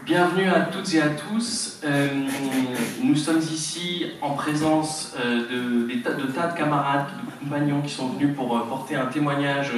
Bienvenue à toutes et à tous. Nous sommes ici en présence de tas de camarades, de compagnons qui sont venus pour porter un témoignage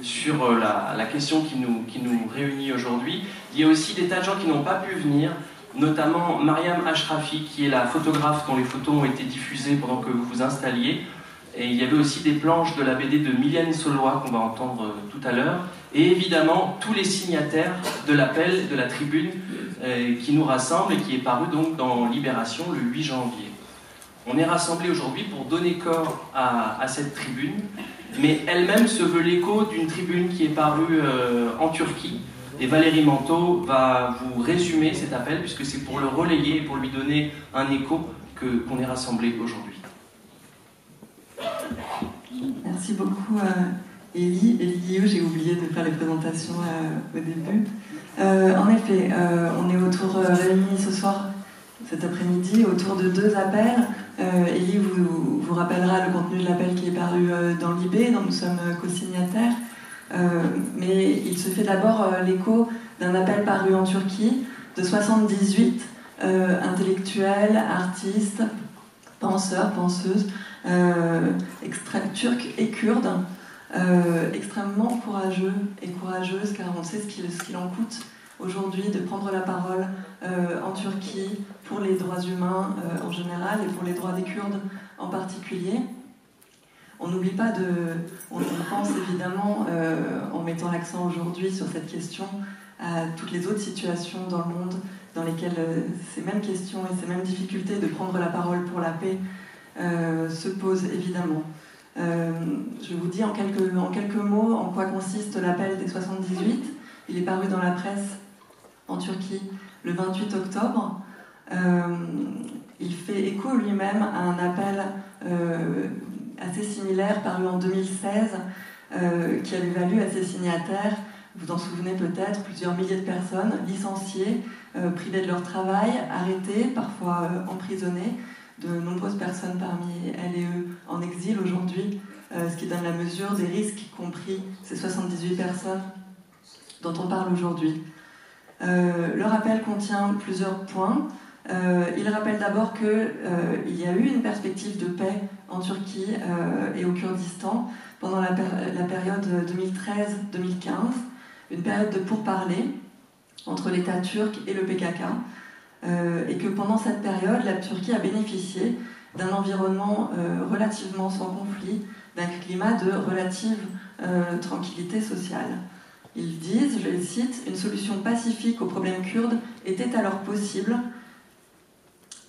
sur la question qui nous réunit aujourd'hui. Il y a aussi des tas de gens qui n'ont pas pu venir, notamment Mariam Ashrafi, qui est la photographe dont les photos ont été diffusées pendant que vous vous installiez. Et il y avait aussi des planches de la BD de Mylène Saulois qu'on va entendre tout à l'heure. Et évidemment, tous les signataires de l'appel de la tribune qui nous rassemble et qui est paru donc dans Libération le 8 janvier. On est rassemblés aujourd'hui pour donner corps à cette tribune, mais elle-même se veut l'écho d'une tribune qui est parue en Turquie. Et Valérie Manteau va vous résumer cet appel, puisque c'est pour le relayer et pour lui donner un écho qu'on est rassemblés aujourd'hui. Merci beaucoup Élie Guillaume, j'ai oublié de faire les présentations au début. En effet, on est réunis ce soir, cet après-midi, autour de deux appels. Élie vous rappellera le contenu de l'appel qui est paru dans l'IB, dont nous sommes co-signataires. Mais il se fait d'abord l'écho d'un appel paru en Turquie de 78 intellectuels, artistes, penseurs, penseuses, turcs et kurdes, extrêmement courageux et courageuses, car on sait ce qu'il en coûte aujourd'hui de prendre la parole en Turquie pour les droits humains en général et pour les droits des Kurdes en particulier. On n'oublie pas on pense évidemment, en mettant l'accent aujourd'hui sur cette question, à toutes les autres situations dans le monde dans lesquelles ces mêmes questions et ces mêmes difficultés de prendre la parole pour la paix se posent évidemment. Je vous dis en quelques mots en quoi consiste l'appel des 78. Il est paru dans la presse en Turquie le 28 octobre. Il fait écho lui-même à un appel assez similaire paru en 2016 qui avait valu à ses signataires, vous en souvenez peut-être, plusieurs milliers de personnes licenciées, privées de leur travail, arrêtées, parfois emprisonnées. De nombreuses personnes parmi elles et eux en exil aujourd'hui, ce qui donne la mesure des risques qu'ont pris ces 78 personnes dont on parle aujourd'hui. Le rappel contient plusieurs points. Il rappelle d'abord qu'il y a eu une perspective de paix en Turquie et au Kurdistan pendant la période 2013-2015, une période de pourparlers entre l'État turc et le PKK. Et que pendant cette période, la Turquie a bénéficié d'un environnement relativement sans conflit, d'un climat de relative tranquillité sociale. Ils disent, je les cite, « Une solution pacifique aux problèmes kurdes était alors possible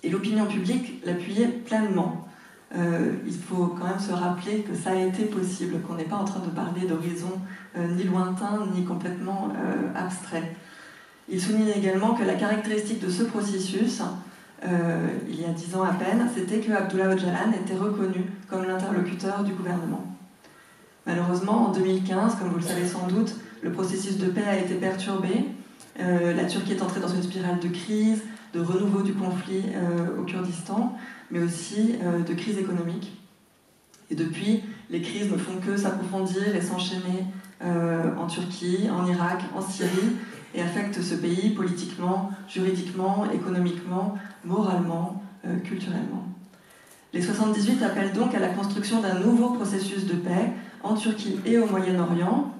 et l'opinion publique l'appuyait pleinement. » Il faut quand même se rappeler que ça a été possible, qu'on n'est pas en train de parler d'horizons ni lointains ni complètement abstraits. Il souligne également que la caractéristique de ce processus, il y a 10 ans à peine, c'était que Abdullah Öcalan était reconnu comme l'interlocuteur du gouvernement. Malheureusement, en 2015, comme vous le savez sans doute, le processus de paix a été perturbé. La Turquie est entrée dans une spirale de crise, de renouveau du conflit au Kurdistan, mais aussi de crise économique. Et depuis, les crises ne font que s'approfondir et s'enchaîner en Turquie, en Irak, en Syrie, et affecte ce pays politiquement, juridiquement, économiquement, moralement, culturellement. Les 78 appellent donc à la construction d'un nouveau processus de paix en Turquie et au Moyen-Orient.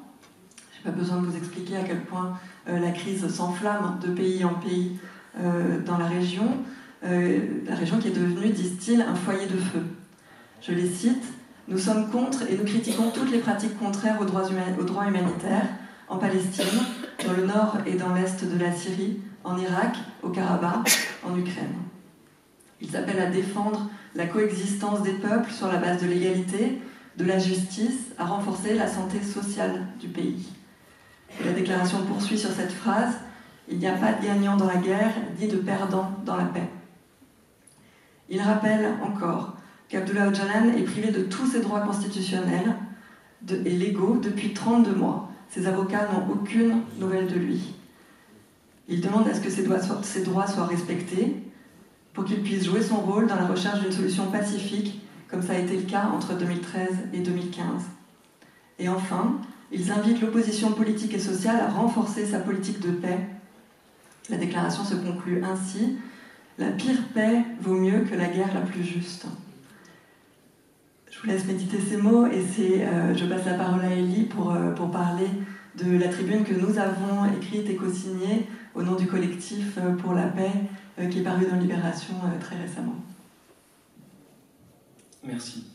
Je n'ai pas besoin de vous expliquer à quel point la crise s'enflamme de pays en pays dans la région qui est devenue, disent-ils, un foyer de feu. Je les cite, « Nous sommes contre et nous critiquons toutes les pratiques contraires aux droits humanitaires en Palestine, dans le nord et dans l'est de la Syrie, en Irak, au Karabakh, en Ukraine. Ils appellent à défendre la coexistence des peuples sur la base de l'égalité, de la justice, à renforcer la santé sociale du pays. » Et la déclaration poursuit sur cette phrase, « Il n'y a pas de gagnant dans la guerre, ni de perdant dans la paix. » Il rappelle encore qu'Abdullah Öcalan est privé de tous ses droits constitutionnels et légaux depuis 32 mois. Ses avocats n'ont aucune nouvelle de lui. Il demande à ce que ses droits soient respectés pour qu'il puisse jouer son rôle dans la recherche d'une solution pacifique, comme ça a été le cas entre 2013 et 2015. Et enfin, ils invitent l'opposition politique et sociale à renforcer sa politique de paix La déclaration se conclut ainsi: « La pire paix vaut mieux que la guerre la plus juste ». Je vous laisse méditer ces mots et je passe la parole à Élie pour parler de la tribune que nous avons écrite et co-signée au nom du collectif pour la paix qui est paru dans Libération très récemment. Merci.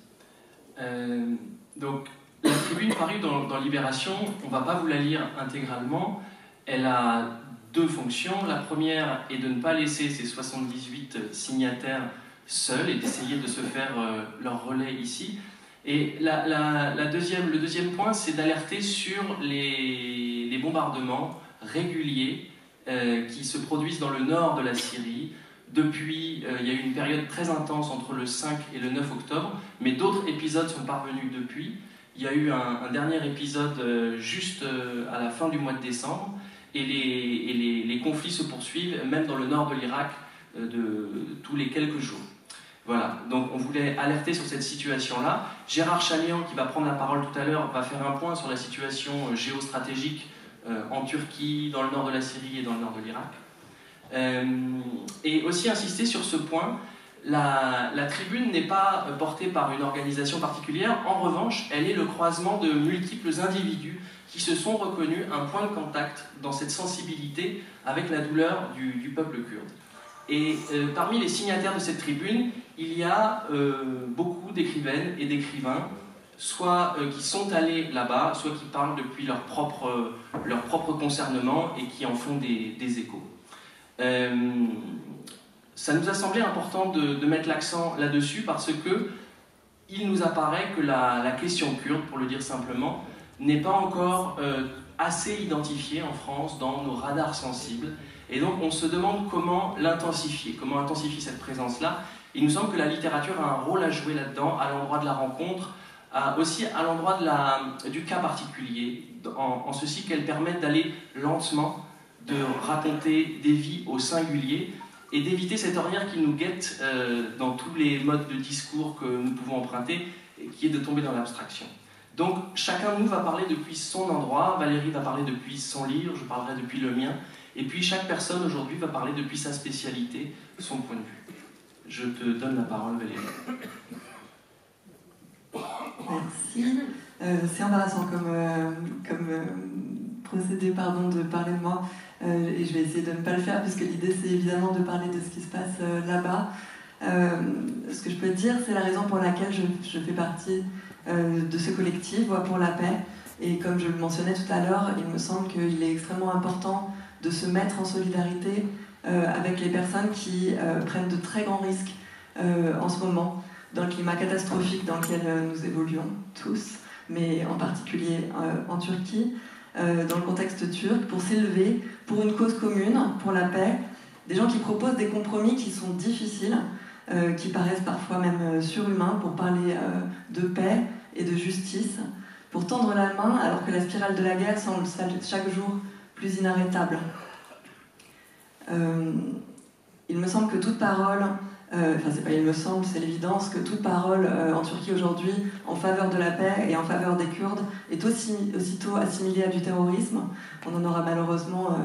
Donc, la tribune parue dans Libération, on ne va pas vous la lire intégralement. Elle a deux fonctions. La première est de ne pas laisser ces 78 signataires seuls et d'essayer de se faire leur relais ici. Et le deuxième point, c'est d'alerter sur les bombardements réguliers qui se produisent dans le nord de la Syrie. Depuis, il y a eu une période très intense entre le 5 et le 9 octobre, mais d'autres épisodes sont parvenus depuis. Il y a eu un dernier épisode juste à la fin du mois de décembre, et les conflits se poursuivent, même dans le nord de l'Irak, tous les quelques jours. Voilà, donc on voulait alerter sur cette situation-là. Gérard Chanian, qui va prendre la parole tout à l'heure, va faire un point sur la situation géostratégique en Turquie, dans le nord de la Syrie et dans le nord de l'Irak. Et aussi insister sur ce point, la tribune n'est pas portée par une organisation particulière, en revanche, elle est le croisement de multiples individus qui se sont reconnus un point de contact dans cette sensibilité avec la douleur du peuple kurde. Et parmi les signataires de cette tribune, il y a beaucoup d'écrivaines et d'écrivains, soit qui sont allés là-bas, soit qui parlent depuis leur propre concernement et qui en font des échos. Ça nous a semblé important de mettre l'accent là-dessus parce que il nous apparaît que la question kurde, pour le dire simplement, n'est pas encore assez identifiée en France dans nos radars sensibles. Et donc on se demande comment l'intensifier, comment intensifier cette présence-là. Il nous semble que la littérature a un rôle à jouer là-dedans, à l'endroit de la rencontre, aussi à l'endroit du cas particulier, en ceci qu'elle permet d'aller lentement, de raconter des vies au singulier, et d'éviter cette ornière qui nous guette dans tous les modes de discours que nous pouvons emprunter, qui est de tomber dans l'abstraction. Donc chacun de nous va parler depuis son endroit, Valérie va parler depuis son livre, je parlerai depuis le mien, et puis chaque personne aujourd'hui va parler depuis sa spécialité, son point de vue. Je te donne la parole, Valérie. Merci. C'est embarrassant comme procédé de parler de moi, et je vais essayer de ne pas le faire puisque l'idée c'est évidemment de parler de ce qui se passe là-bas. Ce que je peux te dire, c'est la raison pour laquelle je fais partie de ce collectif Voix pour la paix, et comme je le mentionnais tout à l'heure, il me semble qu'il est extrêmement important de se mettre en solidarité avec les personnes qui prennent de très grands risques en ce moment dans le climat catastrophique dans lequel nous évoluons tous, mais en particulier en Turquie, dans le contexte turc, pour s'élever pour une cause commune, pour la paix, des gens qui proposent des compromis qui sont difficiles, qui paraissent parfois même surhumains, pour parler de paix et de justice, pour tendre la main alors que la spirale de la guerre semble chaque jour plus inarrêtable. Il me semble que toute parole, c'est pas il me semble, c'est l'évidence que toute parole en Turquie aujourd'hui en faveur de la paix et en faveur des Kurdes est aussitôt assimilée à du terrorisme. On en aura malheureusement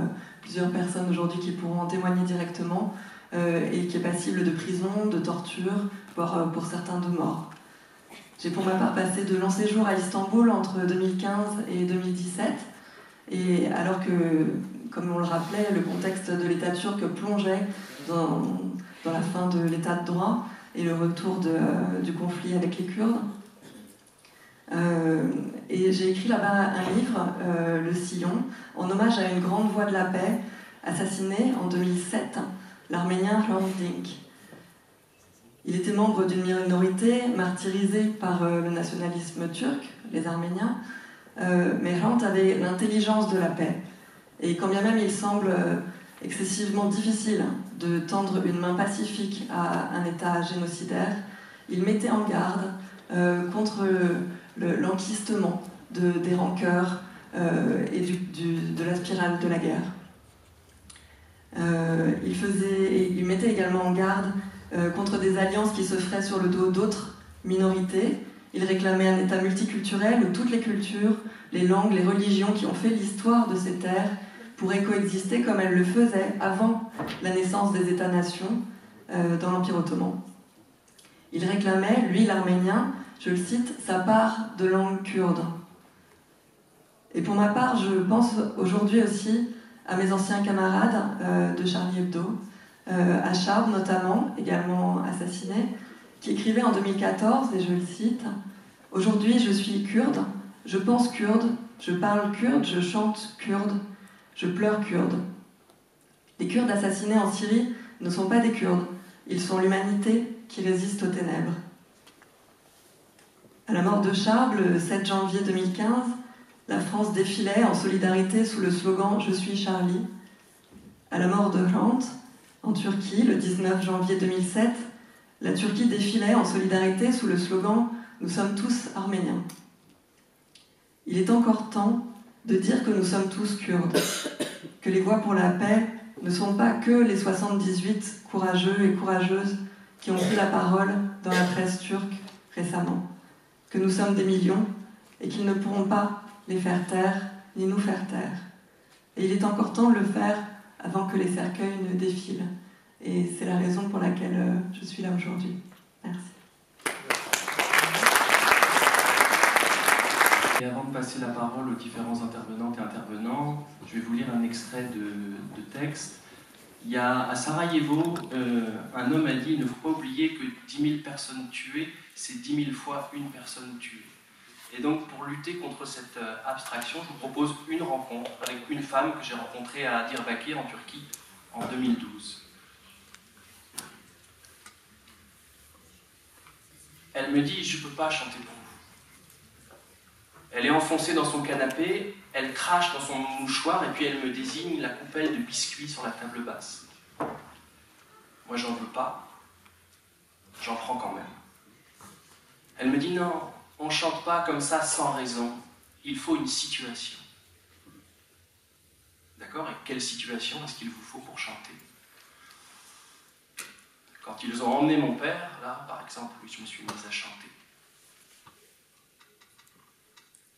plusieurs personnes aujourd'hui qui pourront en témoigner directement, et qui est passible de prison, de torture, voire pour certains de mort. J'ai pour ma part passé de long séjour à Istanbul entre 2015 et 2017, et alors que, comme on le rappelait, le contexte de l'État turc plongeait dans la fin de l'État de droit et le retour du conflit avec les Kurdes. Et j'ai écrit là-bas un livre, Le Sillon, en hommage à une grande voix de la paix, assassinée en 2007, l'Arménien Hrant Dink. Il était membre d'une minorité martyrisée par le nationalisme turc, les Arméniens, mais Hrant avait l'intelligence de la paix. Et quand bien même il semble excessivement difficile de tendre une main pacifique à un État génocidaire, il mettait en garde contre l'enquistement des rancœurs et de la spirale de la guerre. Il mettait également en garde contre des alliances qui se feraient sur le dos d'autres minorités. Il réclamait un État multiculturel où toutes les cultures, les langues, les religions qui ont fait l'histoire de ces terres pourraient coexister comme elles le faisaient avant la naissance des États-nations dans l'Empire ottoman. Il réclamait, lui l'Arménien, je le cite, sa part de langue kurde. Et pour ma part, je pense aujourd'hui aussi à mes anciens camarades de Charlie Hebdo, à Charb notamment, également assassiné, qui écrivait en 2014, et je le cite, « Aujourd'hui, je suis kurde, je pense kurde, je parle kurde, je chante kurde, je pleure kurde. » Les Kurdes assassinés en Syrie ne sont pas des Kurdes, ils sont l'humanité qui résiste aux ténèbres. À la mort de Charb, le 7 janvier 2015, la France défilait en solidarité sous le slogan « Je suis Charlie ». À la mort de Hrant, en Turquie, le 19 janvier 2007, la Turquie défilait en solidarité sous le slogan « Nous sommes tous arméniens ». Il est encore temps de dire que nous sommes tous kurdes, que les voix pour la paix ne sont pas que les 78 courageux et courageuses qui ont pris la parole dans la presse turque récemment, que nous sommes des millions et qu'ils ne pourront pas les faire taire ni nous faire taire. Et il est encore temps de le faire avant que les cercueils ne défilent. Et c'est la raison pour laquelle je suis là aujourd'hui. Merci. Et avant de passer la parole aux différents intervenantes et intervenants, je vais vous lire un extrait de texte. Il y a à Sarajevo, un homme a dit « Il ne faut pas oublier que 10 000 personnes tuées, c'est 10 000 fois une personne tuée ». Et donc, pour lutter contre cette abstraction, je vous propose une rencontre avec une femme que j'ai rencontrée à Diyarbakır, en Turquie, en 2012. Elle me dit « Je ne peux pas chanter pour vous ». Elle est enfoncée dans son canapé, elle crache dans son mouchoir et puis elle me désigne la coupelle de biscuits sur la table basse. Moi, j'en veux pas, j'en prends quand même. Elle me dit « Non, on ne chante pas comme ça sans raison, il faut une situation. » D'accord ? Et quelle situation est-ce qu'il vous faut pour chanter ? Quand ils ont emmené mon père, là, par exemple, oui, je me suis mise à chanter.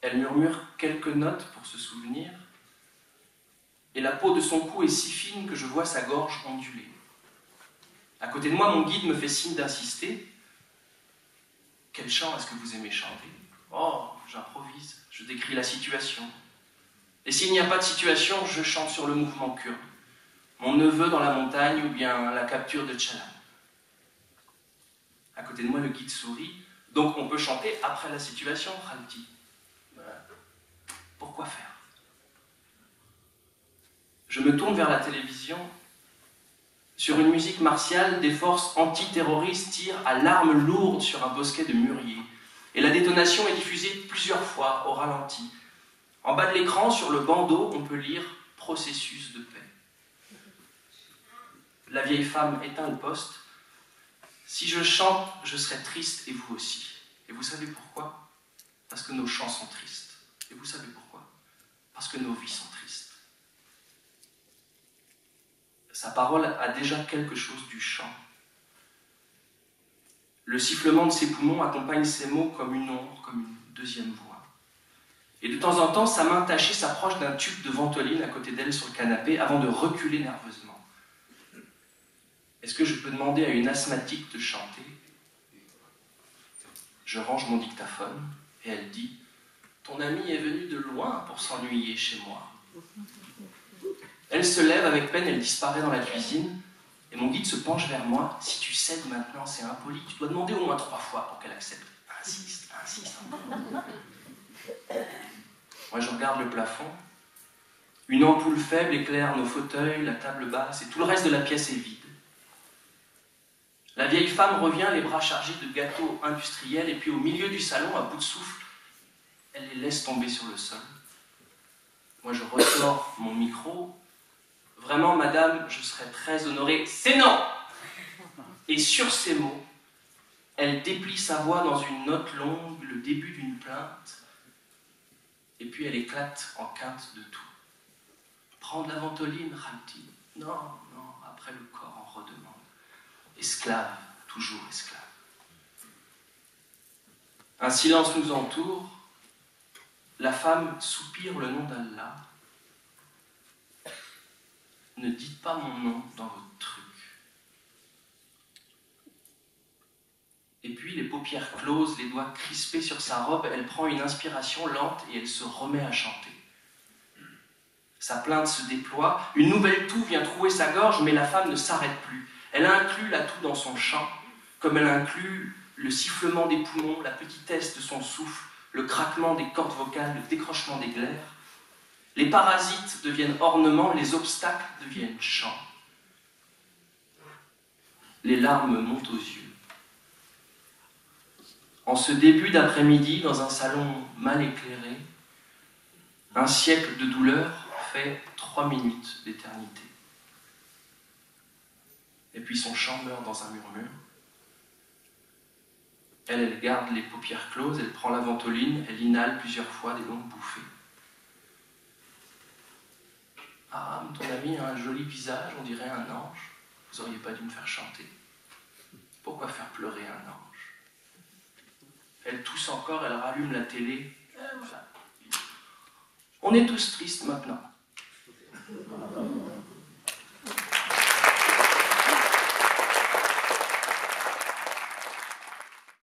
Elle murmure quelques notes pour se souvenir, et la peau de son cou est si fine que je vois sa gorge onduler. À côté de moi, mon guide me fait signe d'insister. « Quel chant est-ce que vous aimez chanter ?»« Oh, j'improvise, je décris la situation. Et s'il n'y a pas de situation, je chante sur le mouvement kurde. Mon neveu dans la montagne ou bien la capture de Tchalam. » À côté de moi, le guide sourit. « Donc on peut chanter après la situation, Khalti. » Pourquoi faire ? Je me tourne vers la télévision. Sur une musique martiale, des forces antiterroristes tirent à l'arme lourde sur un bosquet de mûriers. Et la détonation est diffusée plusieurs fois au ralenti. En bas de l'écran, sur le bandeau, on peut lire « Processus de paix ». La vieille femme éteint le poste. « Si je chante, je serai triste et vous aussi. Et vous savez pourquoi ? Parce que nos chants sont tristes. Et vous savez pourquoi ? Parce que nos vies sont tristes. » Sa parole a déjà quelque chose du chant. Le sifflement de ses poumons accompagne ses mots comme une ombre, comme une deuxième voix. Et de temps en temps, sa main tachée s'approche d'un tube de ventoline à côté d'elle sur le canapé avant de reculer nerveusement. Est-ce que je peux demander à une asthmatique de chanter ? Je range mon dictaphone et elle dit « Ton ami est venu de loin pour s'ennuyer chez moi. » Elle se lève avec peine, elle disparaît dans la cuisine et mon guide se penche vers moi. « Si tu cèdes maintenant, c'est impoli, tu dois demander au moins 3 fois pour qu'elle accepte. » Insiste, insiste. Moi, je regarde le plafond. Une ampoule faible éclaire nos fauteuils, la table basse, et tout le reste de la pièce est vide. La vieille femme revient, les bras chargés de gâteaux industriels, et puis au milieu du salon, à bout de souffle, elle les laisse tomber sur le sol. Moi, je ressors mon micro. « Vraiment, madame, je serais très honorée. » C'est non ! Et sur ces mots, elle déplie sa voix dans une note longue, le début d'une plainte, et puis elle éclate en quinte de tout. « Prends de la ventoline, Khalti. » Non, non, après le corps en redemande. Esclave, toujours esclave. Un silence nous entoure. La femme soupire le nom d'Allah. ne dites pas mon nom dans votre truc. Et puis, les paupières closes, les doigts crispés sur sa robe, elle prend une inspiration lente et elle se remet à chanter. Sa plainte se déploie, une nouvelle toux vient trouer sa gorge, mais la femme ne s'arrête plus. Elle inclut la toux dans son chant, comme elle inclut le sifflement des poumons, la petitesse de son souffle, le craquement des cordes vocales, le décrochement des glaires. Les parasites deviennent ornements, les obstacles deviennent chants. Les larmes montent aux yeux. En ce début d'après-midi, dans un salon mal éclairé, un siècle de douleur fait 3 minutes d'éternité. Et puis son chant meurt dans un murmure. Elle garde les paupières closes, elle prend la ventoline, elle inhale plusieurs fois des longues bouffées. Ah, ton ami a un joli visage, on dirait un ange. Vous n'auriez pas dû me faire chanter. Pourquoi faire pleurer un ange? Elle tousse encore, elle rallume la télé. Voilà. On est tous tristes maintenant.